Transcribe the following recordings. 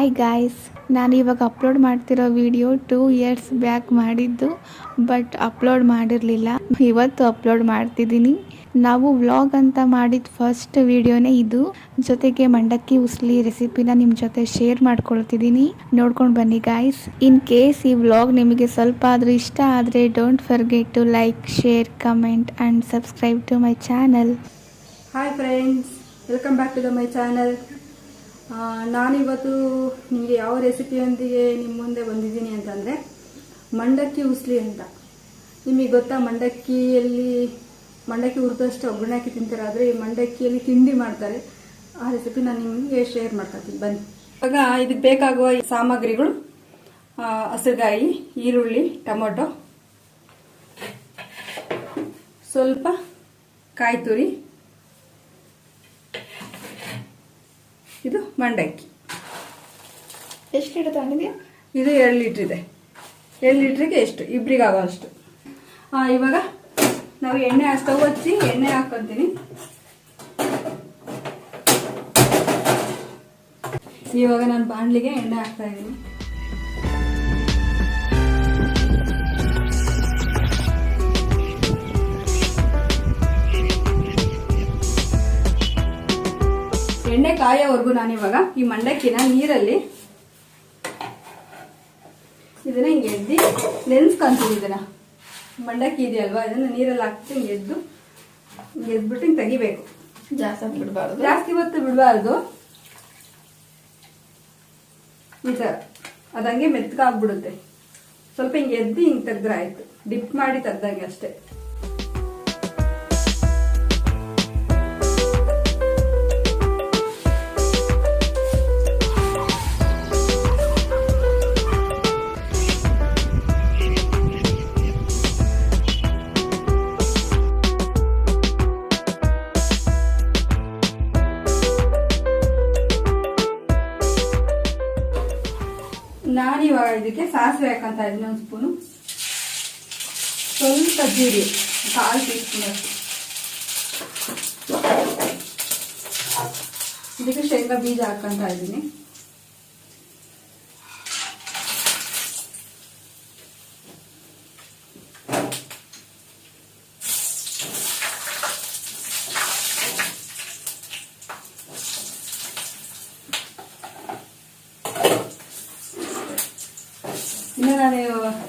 Hi guys, ನಾನು ಇವಾಗ upload ಮಾಡ್ತಿರೋ ವಿಡಿಯೋ 2 ಇಯರ್ಸ್ ಬ್ಯಾಕ್ ಮಾಡಿದ್ದು, ಬಟ್ ಅಪ್ಲೋಡ್ ಮಾಡಿರಲಿಲ್ಲ. ಇವತ್ತು ಅಪ್ಲೋಡ್ ಮಾಡ್ತಿದ್ದೀನಿ. ನಾವು ವ್ಲಾಗ್ ಅಂತ ಮಾಡಿದ ಫಸ್ಟ್ ವಿಡಿಯೋನೇ ಇದು. ಜೊತೆಗೆ ಮಂಡಕ್ಕಿ ಉಸ್ಲಿ ರೆಸಿಪಿನ ನಿಮ್ಮ ಜೊತೆ ಶೇರ್ ಮಾಡ್ಕೊಳ್ತಿದ್ದೀನಿ. ನೋಡ್ಕೊಂಡು ಬನ್ನಿ ಗಾಯ್ಸ್. ಇನ್ ಕೇಸ್ ಈ ವ್ಲಾಗ್ ನಿಮಗೆ ಸ್ವಲ್ಪ ಆದರೂ ಇಷ್ಟ ಆದರೆ don't forget to like, share, comment and subscribe to my channel. Hi friends, welcome back to my channel. ನಾನಿವತ್ತು ನಿಮಗೆ ಯಾವ ರೆಸಿಪಿಯೊಂದಿಗೆ ನಿಮ್ಮ ಮುಂದೆ ಬಂದಿದ್ದೀನಿ ಅಂತಂದರೆ ಮಂಡಕ್ಕಿ ಉಸ್ಲಿ ಅಂತ. ನಿಮಗೆ ಗೊತ್ತಾ, ಮಂಡಕ್ಕಿ ಹುರಿದಷ್ಟು ಒಗ್ಗರಣೆ ಹಾಕಿ ತಿಂತೀರಾದರೆ ಈ ಮಂಡಕ್ಕಿಯಲ್ಲಿ ತಿಂಡಿ ಮಾಡ್ತಾರೆ. ಆ ರೆಸಿಪಿ ನಾನು ನಿಮಗೆ ಶೇರ್ ಮಾಡ್ಕೊತೀನಿ ಬನ್ನಿ. ಇವಾಗ ಇದಕ್ಕೆ ಬೇಕಾಗುವ ಸಾಮಗ್ರಿಗಳು: ಹಸಿರುಗಾಯಿ, ಈರುಳ್ಳಿ, ಟೊಮೊಟೊ, ಸ್ವಲ್ಪ ಕಾಯಿ ತುರಿ, ಇದು ಮಂಡಕ್ಕಿ. ಎಷ್ಟು ಲೀಟರ್ ತಗೊಂಡಿದ್ಯಾ? ಇದು 2 ಲೀಟ್ರ್ ಇದೆ. 2 ಲೀಟ್ರಿಗೆ ಎಷ್ಟು? ಇಬ್ಬರಿಗಾಗೋ ಅಷ್ಟು. ಇವಾಗ ನಾವು ಎಣ್ಣೆ ಸ್ಟವ್ ಹಚ್ಚಿ ಎಣ್ಣೆ ಹಾಕೊಂತೀನಿ. ಇವಾಗ ನಾನು ಬಾಣಲಿಗೆ ಎಣ್ಣೆ ಹಾಕ್ತಾ ಇದ್ದೀನಿ. ಎಣ್ಣೆ ಕಾಯೋವರೆಗೂ ನಾನಿವಾಗ ಈ ಮಂಡಕ್ಕಿನ ನೀರಲ್ಲಿ ಇದನ್ನ ಹಿಂಗೆ ಎದ್ದು ನೆನ್ಸ್ಕೊಂತೀನಿ. ಇದನ್ನ ಮಂಡಕ್ಕಿ ಇದೆಯಲ್ವಾ, ಇದನ್ನ ನೀರಲ್ಲಿ ಹಾಕಿ ಹಿಂಗೆ ಎದ್ಬಿಟ್ಟು ಹಿಂಗೆ ತೆಗಿಬೇಕು. ಜಾಸ್ತಿ ಹೊತ್ತು ಬಿಡಬಾರ್ದು. ಈ ಥರ ಅದಂಗೆ ಮೆತ್ತಗಾಗ್ಬಿಡುತ್ತೆ. ಸ್ವಲ್ಪ ಹಿಂಗೆ ಎದ್ದು ಹಿಂಗೆ ತೆಗ್ದ್ರೆ ಆಯ್ತು. ಡಿಪ್ ಮಾಡಿ ತೆಗ್ದಂಗೆ ಅಷ್ಟೇ. ನಾನಿವಾಗ ಇದಕ್ಕೆ ಸಾಸಿವೆ ಹಾಕಂತ ಇದ್ದೀನಿ. 1 ಸ್ಪೂನು, ಸ್ವಲ್ಪ ಜೀರಿಗೆ 1/4 ಟೀ ಸ್ಪೂನ್ ಅಷ್ಟು. ಇದಕ್ಕೆ ಶೇಂಗಾ ಬೀಜ ಹಾಕಂತ ಇದ್ದೀನಿ. ಇನ್ನು ನಾನು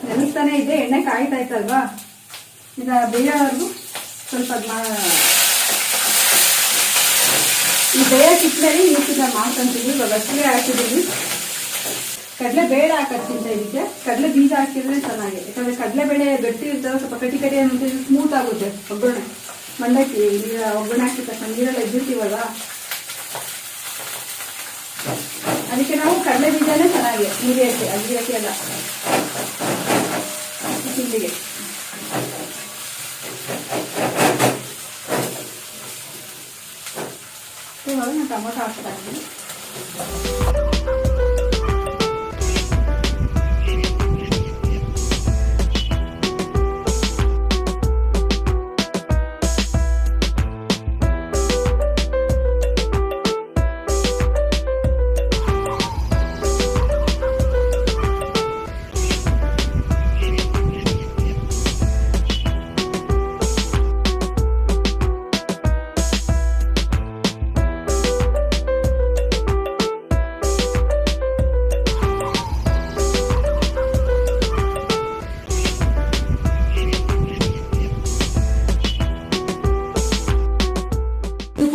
ನೆನೆಸ್ತಾನೆ ಇದ್ದೆ, ಎಣ್ಣೆ ಕಾಯ್ತಾ ಇತ್ತಲ್ವಾ, ಇನ್ನು ಬೇಯೋವರೆಗೂ ಸ್ವಲ್ಪ ಈ ಬೇಯಕ್ಕಿಟ್ಮೇಲೆ ಈ ರೀತಿ ನಾನು ಮಾಡ್ಕೊಂತೀನಿ. ಇವಾಗ ಅಷ್ಟೇ ಹಾಕಿದ್ದೀನಿ. ಕಡಲೆ ಬೇಳೆ ಹಾಕೋಕ್ಕಿಂತ ಇದಕ್ಕೆ ಕಡಲೆ ಬೀಜ ಹಾಕಿದ್ರೆ ಚೆನ್ನಾಗಿ. ಯಾಕಂದರೆ ಕಡಲೆಬೇಳೆ ಗಟ್ಟಿ ಇರ್ತಾವೆ, ಸ್ವಲ್ಪ ಕಟಿ ಅಂತ ಸ್ಮೂತ್ ಆಗುತ್ತೆ ಒಗ್ಗರಣೆ. ಮಂಡಕ್ಕಿ ಒಗ್ಗರಣೆ ಹಾಕಿದ ತಕ್ಷಣ ನೀರೆಲ್ಲ ಎದ್ದಿರ್ತೀವಲ್ವ, ಅದಕ್ಕೆ ನಾವು ಕಡಲೆ ಬೀಜನೇ ಚೆನ್ನಾಗಿ ನೀರಿಯಕ್ಕೆ ಅದಿಯಕ್ಕೆ ಎಲ್ಲ ತಿಂಡಿಗೆ. ಇವಾಗ ನಾನು ಟೊಮೊಟೊ ಹಾಕ್ತಾ ಇದ್ದೀನಿ.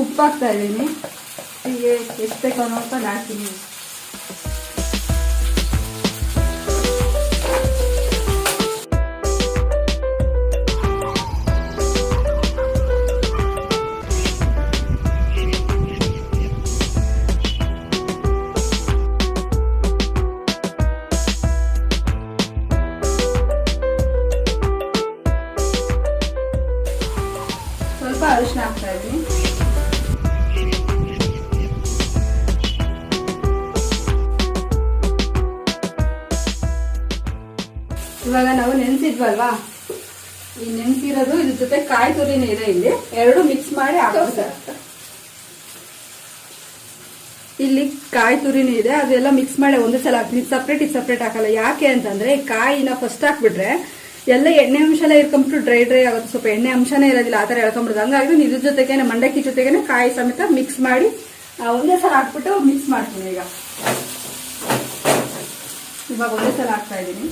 ಉಪ್ಪು ಹಾಕ್ತಾ ಇದ್ದೀನಿ. ಹೀಗೆ ಎಷ್ಟು ಬೇಕೋ ನೋಡ್ಕೊಂಡು ಹಾಕ್ತೀನಿ. ಸ್ವಲ್ಪ ಅರಿಶಿನ ಹಾಕ್ತಾ ಇದ್ದೀನಿ. ಇವಾಗ ನಾವು ನೆನೆಸಿದ್ವಲ್ವಾ, ಈ ನೆನೆಸಿರೋದು ಇದ್ರ ಜೊತೆ ಕಾಯಿ ತುರಿನೇ ಇದೆ ಇಲ್ಲಿ, ಎರಡು ಮಿಕ್ಸ್ ಮಾಡಿ ಹಾಕೋದು. ಇಲ್ಲಿ ಕಾಯಿ ತುರಿನೂ ಇದೆ, ಅದೆಲ್ಲ ಮಿಕ್ಸ್ ಮಾಡಿ ಒಂದೇ ಸಲ ಹಾಕ್ತೀನಿ. ಇದು ಸಪ್ರೇಟ್ ಹಾಕಲ್ಲ. ಯಾಕೆ ಅಂತಂದ್ರೆ ಕಾಯಿನ ಫಸ್ಟ್ ಹಾಕ್ಬಿಟ್ರೆ ಎಲ್ಲ ಎಣ್ಣೆ ಅಂಶ ಎಲ್ಲ ಇರ್ಕೊಂಡ್ಬಿಟ್ಟು ಡ್ರೈ ಆಗುತ್ತೆ, ಸ್ವಲ್ಪ ಎಣ್ಣೆ ಅಂಶನೇ ಇರೋದಿಲ್ಲ, ಆ ಥರ ಎಳ್ಕೊಂಡ್ಬಿಡುದು. ಹಂಗಾಗಿ ಇದ್ರ ಜೊತೆಗೇನೆ ಮಂಡಕ್ಕಿ ಜೊತೆಗೇನೆ ಕಾಯಿ ಸಮೇತ ಮಿಕ್ಸ್ ಮಾಡಿ ಒಂದೇ ಸಲ ಹಾಕ್ಬಿಟ್ಟು ಮಿಕ್ಸ್ ಮಾಡ್ತೀನಿ. ಇವಾಗ ಒಂದೇ ಸಲ ಹಾಕ್ತಾ ಇದ್ದೀನಿ.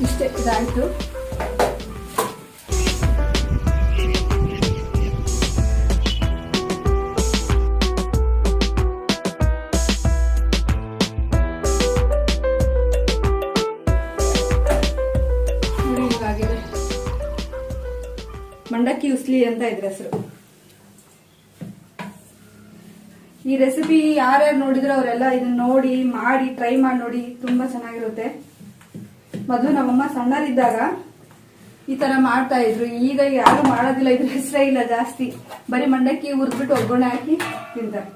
ಇಷ್ಟೇ, ಇದಾಯ್ತು. ಹೀಗಾಗಿದೆ ಮಂಡಕ್ಕಿ ಉಸ್ಲಿ ಅಂತ ಇದ್ರ ಹೆಸರು. ಈ ರೆಸಿಪಿ ಯಾರ್ಯಾರು ನೋಡಿದ್ರೆ ಅವರೆಲ್ಲ ಇದನ್ನ ನೋಡಿ ಮಾಡಿ ಟ್ರೈ ಮಾಡಿ ನೋಡಿ, ತುಂಬಾ ಚೆನ್ನಾಗಿರುತ್ತೆ. ಮೊದಲು ನಮ್ಮಮ್ಮ ಸಣ್ಣರಿದ್ದಾಗ ಈ ತರ ಮಾಡ್ತಾ ಇದ್ರು, ಈಗ ಯಾರು ಮಾಡೋದಿಲ್ಲ, ಇದ್ರ ಹೆಸರೇ ಇಲ್ಲ ಜಾಸ್ತಿ. ಬರೀ ಮಂಡಕ್ಕಿ ಹುರಿದ್ಬಿಟ್ಟು ಒಗ್ಗರಣೆ ಹಾಕಿ ತಿಂತಾರೆ.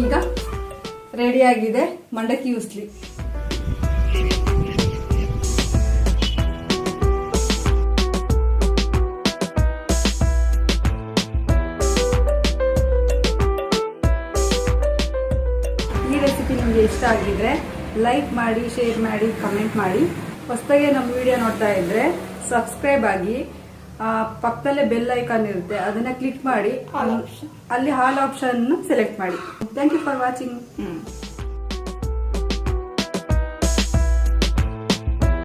ಈಗ ರೆಡಿಯಾಗಿದೆ ಮಂಡಕ್ಕಿ ಉಸ್ಲಿ. ನಿಮಗೆ ಇಷ್ಟ ಆಗಿದ್ರೆ ಲೈಕ್ ಮಾಡಿ, ಶೇರ್ ಮಾಡಿ, ಕಮೆಂಟ್ ಮಾಡಿ. ಹೊಸದಾಗಿ ನಮ್ಮ ವಿಡಿಯೋ ನೋಡ್ತಾ ಇದ್ರೆ ಸಬ್ಸ್ಕ್ರೈಬ್ ಆಗಿ. ಪಕ್ಕದಲ್ಲೇ ಬೆಲ್ ಐಕಾನ್ ಇರುತ್ತೆ, ಅದನ್ನ ಕ್ಲಿಕ್ ಮಾಡಿ ಅಲ್ಲಿ ಆಲ್ ಆಪ್ಷನ್ ಸೆಲೆಕ್ಟ್ ಮಾಡಿ. Thank you for watching.